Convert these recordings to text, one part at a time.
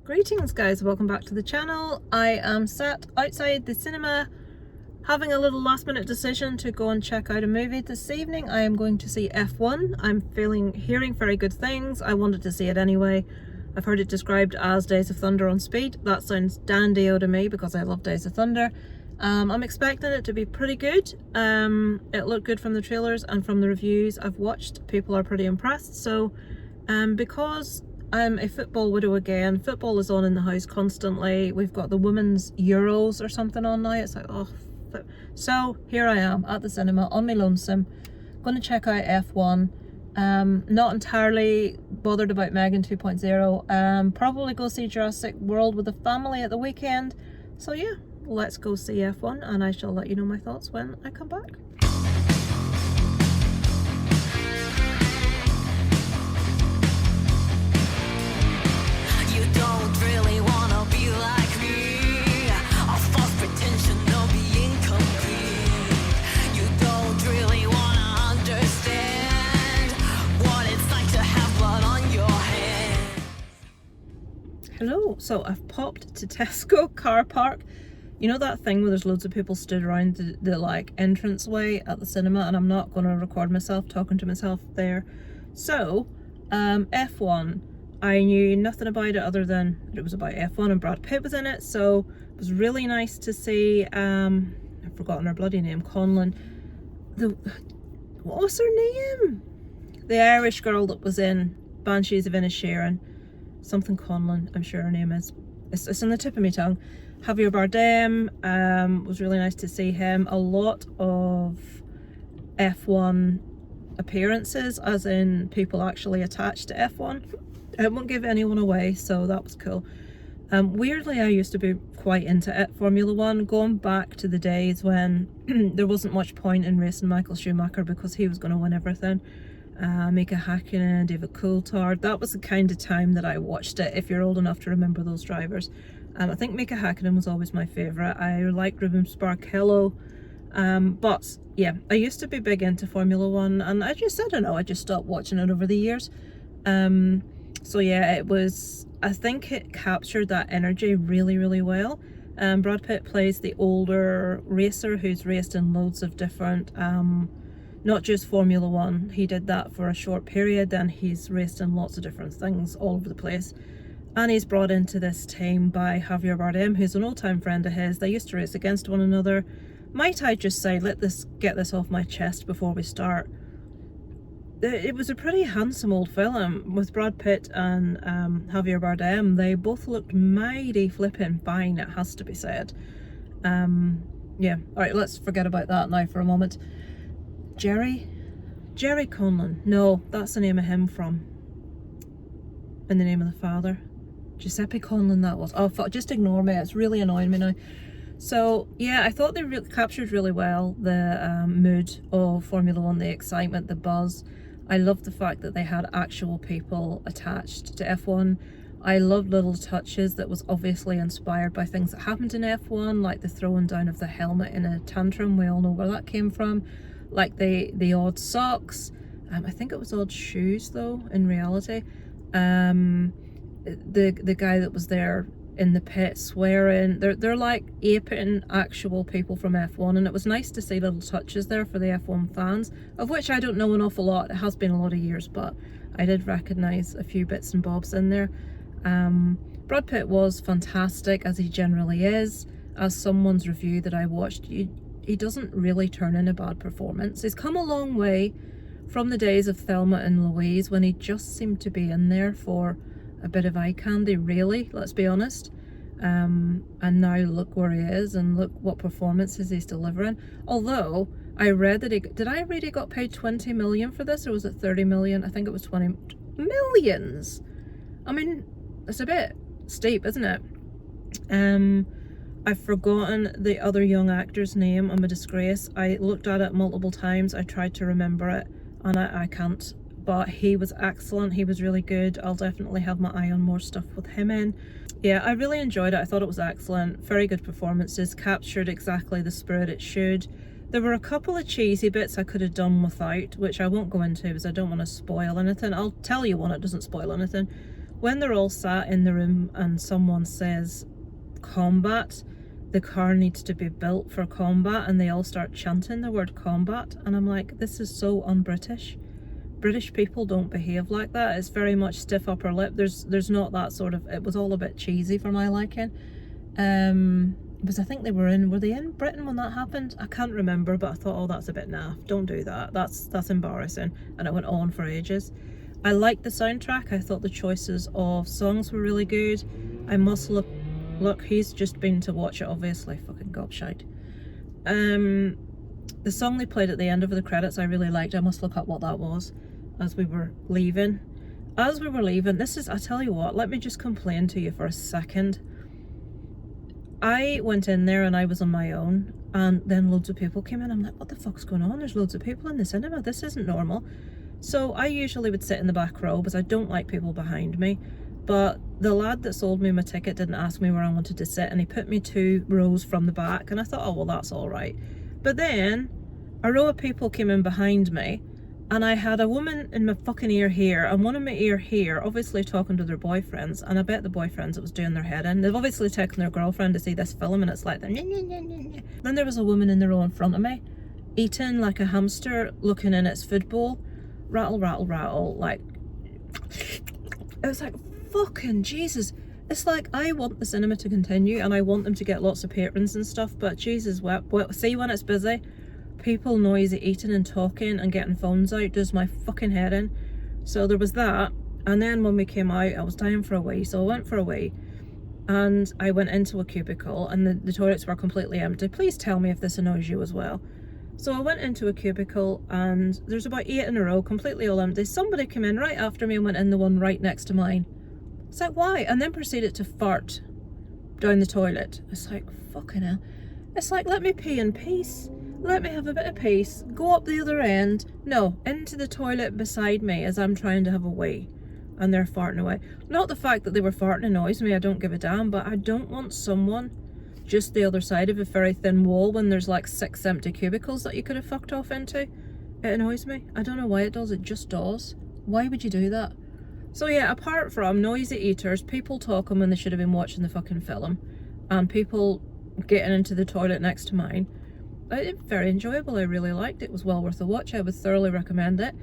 Greetings guys, welcome back to the channel. I am sat outside the cinema having a little last minute decision to go and check out a movie this evening. I am going to see F1. I'm hearing very good things. I wanted to see it anyway. I've heard it described as Days of Thunder on speed. That sounds dandy-o to me because I love Days of Thunder. I'm expecting it to be pretty good. It looked good from the trailers and from the reviews I've watched. People are pretty impressed. So because I'm a football widow again, football is on in the house constantly. We've got the women's Euros or something on now. It's like, oh. So here I am at the cinema on my lonesome, going to check out F1. Not entirely bothered about Megan 2.0. Probably go see Jurassic World with the family at the weekend. So yeah, let's go see F1 and I shall let you know my thoughts when I come back. Don't really wanna be like me. A false pretension of being complete. You don't really wanna understand what it's like to have blood on your hands. Hello, so I've popped to Tesco car park. You know that thing where there's loads of people stood around the like entranceway at the cinema, and I'm not going to record myself talking to myself there. So F1, I knew nothing about it other than it was about F1 and Brad Pitt was in it, so it was really nice to see, I've forgotten her bloody name, Conlon. What was her name? The Irish girl that was in Banshees of Inisherin. Something Conlon, I'm sure her name is. It's on the tip of my tongue. Javier Bardem, was really nice to see him. A lot of F1 appearances, as in people actually attached to F1. I won't give anyone away, so that was cool. Weirdly, I used to be quite into Formula 1, going back to the days when there wasn't much point in racing Michael Schumacher because he was going to win everything. Mika Hakkinen, David Coulthard, that was the kind of time that I watched it, if you're old enough to remember those drivers. I think Mika Hakkinen was always my favourite. I liked Rubens Barrichello. But yeah, I used to be big into Formula 1 and I don't know, I just stopped watching it over the years. So yeah, I think it captured that energy really, really well. Brad Pitt plays the older racer who's raced in loads of different, not just Formula 1. He did that for a short period, then he's raced in lots of different things all over the place. And he's brought into this team by Javier Bardem, who's an old-time friend of his. They used to race against one another. Might I just say, get this off my chest before we start. It was a pretty handsome old film with Brad Pitt and Javier Bardem. They both looked mighty flippin' fine, it has to be said. Yeah, alright, let's forget about that now for a moment. Jerry Conlon. No, that's the name of him from In the Name of the Father. Giuseppe Conlon, that was. Oh fuck, just ignore me, it's really annoying me now. So yeah, I thought they captured really well the mood of Formula 1, the excitement, the buzz. I loved the fact that they had actual people attached to F1. I loved little touches that was obviously inspired by things that happened in F1, like the throwing down of the helmet in a tantrum. We all know where that came from. Like the odd socks. I think it was odd shoes though, in reality. The guy that was there in the pit swearing, they're like aping actual people from F1, and it was nice to see little touches there for the F1 fans, of which I don't know an awful lot. It has been a lot of years, but I did recognise a few bits and bobs in there. Brad Pitt was fantastic, as he generally is. As someone's review that I watched, he doesn't really turn in a bad performance. He's come a long way from the days of Thelma and Louise, when he just seemed to be in there for a bit of eye candy, really, let's be honest. And now look where he is and look what performances he's delivering. Although I read that did I read he got paid 20 million for this, or was it 30 million? I think it was 20 millions. I mean, it's a bit steep, isn't it? I've forgotten the other young actor's name. I'm a disgrace. I looked at it multiple times. I tried to remember it and I can't. But he was excellent. He was really good. I'll definitely have my eye on more stuff with him in. Yeah, I really enjoyed it. I thought it was excellent. Very good performances. Captured exactly the spirit it should. There were a couple of cheesy bits I could have done without, which I won't go into because I don't want to spoil anything. I'll tell you when it doesn't spoil anything. when they're all sat in the room and someone says combat, the car needs to be built for combat, and they all start chanting the word combat, and I'm like, this is so un-British. British people don't behave like that. It's very much stiff upper lip. There's not that sort of, it was all a bit cheesy for my liking. Because I think were they in Britain when that happened? I can't remember, but I thought, oh, that's a bit naff. Don't do that. That's embarrassing. And it went on for ages. I liked the soundtrack. I thought the choices of songs were really good. I must look, he's just been to watch it, obviously. Fucking gobshite. The song they played at the end of the credits I really liked. I must look up what that was as we were leaving. This is, I tell you what, let me just complain to you for a second. I went in there and I was on my own, and then loads of people came in. I'm like, what the fuck's going on? There's loads of people in the cinema. This isn't normal. So I usually would sit in the back row because I don't like people behind me. But the lad that sold me my ticket didn't ask me where I wanted to sit, and he put me 2 rows from the back, and I thought, oh, well, that's all right. But then a row of people came in behind me, and I had a woman in my fucking ear here and one in my ear here, obviously talking to their boyfriends, and I bet the boyfriends it was doing their head in. They've obviously taken their girlfriend to see this film, and it's like, then there was a woman in the row in front of me, eating like a hamster, looking in its food bowl, rattle, rattle, rattle, like, it was like, fucking Jesus. It's like, I want the cinema to continue and I want them to get lots of patrons and stuff, but Jesus, well, see, when it's busy, people noisy eating and talking and getting phones out does my fucking head in. So there was that, and then when we came out, I was dying for a wee, so I went for a wee, and I went into a cubicle, and the toilets were completely empty. Please tell me if this annoys you as well. So I went into a cubicle, and there's about 8 in a row, completely all empty. Somebody came in right after me and went in the one right next to mine. It's like, why? And then proceeded to fart down the toilet. It's like, fucking hell. It's like, let me pee in peace. Let me have a bit of peace. Go up the other end. No, into the toilet beside me as I'm trying to have a wee. And they're farting away. Not the fact that they were farting annoys me, I don't give a damn, but I don't want someone just the other side of a very thin wall when there's like 6 empty cubicles that you could have fucked off into. It annoys me. I don't know why it does, it just does. Why would you do that? So yeah, apart from noisy eaters, people talking when they should have been watching the fucking film, and people getting into the toilet next to mine, it's very enjoyable. I really liked it. It was well worth a watch. I would thoroughly recommend it.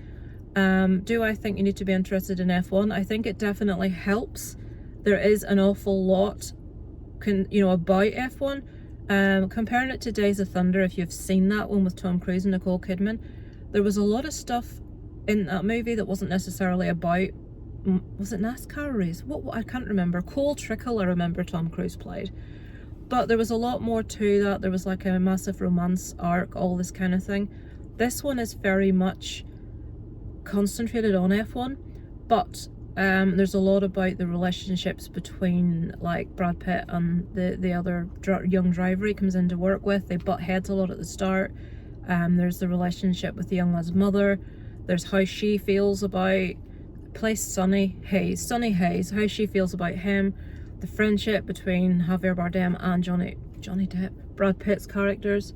Do I think you need to be interested in F1? I think it definitely helps. There is an awful lot about F1. Comparing it to Days of Thunder, if you've seen that one with Tom Cruise and Nicole Kidman, there was a lot of stuff in that movie that wasn't necessarily about, was it NASCAR race? What I can't remember. Cole Trickle, I remember Tom Cruise played. But there was a lot more to that. There was like a massive romance arc, all this kind of thing. This one is very much concentrated on F1, but there's a lot about the relationships between like Brad Pitt and the other young driver he comes in to work with. They butt heads a lot at the start. There's the relationship with the young lad's mother. There's how she feels about Sonny Hayes, how she feels about him. The friendship between Javier Bardem and Johnny Depp, Brad Pitt's characters.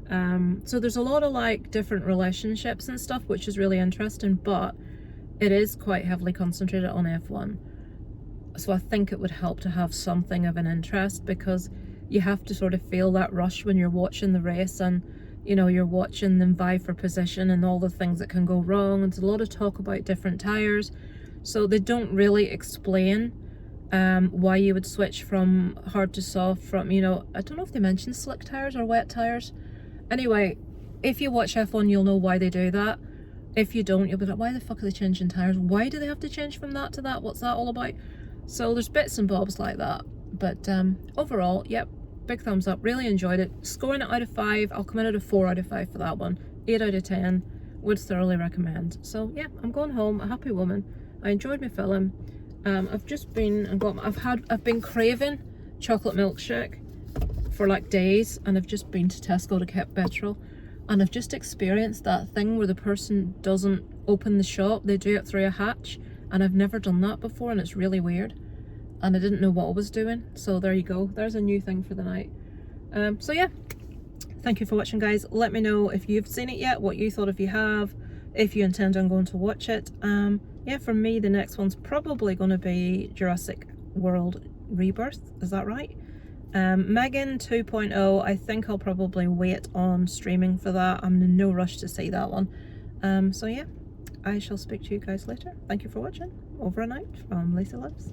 So there's a lot of like different relationships and stuff, which is really interesting, but it is quite heavily concentrated on F1. So I think it would help to have something of an interest, because you have to sort of feel that rush when you're watching the race, and you're watching them vie for position and all the things that can go wrong. And there's a lot of talk about different tires, so they don't really explain why you would switch from hard to soft, from I don't know if they mention slick tires or wet tires. Anyway, if you watch F1, you'll know why they do that. If you don't, you'll be like, why the fuck are they changing tires? Why do they have to change from that to that? What's that all about? So there's bits and bobs like that, but overall, yep, big thumbs up. Really enjoyed it. Scoring it out of 5, I'll come in at a 4 out of 5 for that one. 8 out of 10, would thoroughly recommend. So yeah, I'm going home a happy woman. I enjoyed my film. I've been craving chocolate milkshake for like days, and I've just been to Tesco to get petrol, and I've just experienced that thing where the person doesn't open the shop, they do it through a hatch, and I've never done that before, and it's really weird, and I didn't know what I was doing. So there you go, there's a new thing for the night. So yeah, thank you for watching, guys. Let me know if you've seen it yet, what you thought, if you have, if you intend on going to watch it. Yeah, yeah, for me the next one's probably going to be Jurassic World Rebirth, is that right? Megan 2.0, I think I'll probably wait on streaming for that. I'm in no rush to see that one. So yeah, I shall speak to you guys later. Thank you for watching. Over and out from Lisa Lives.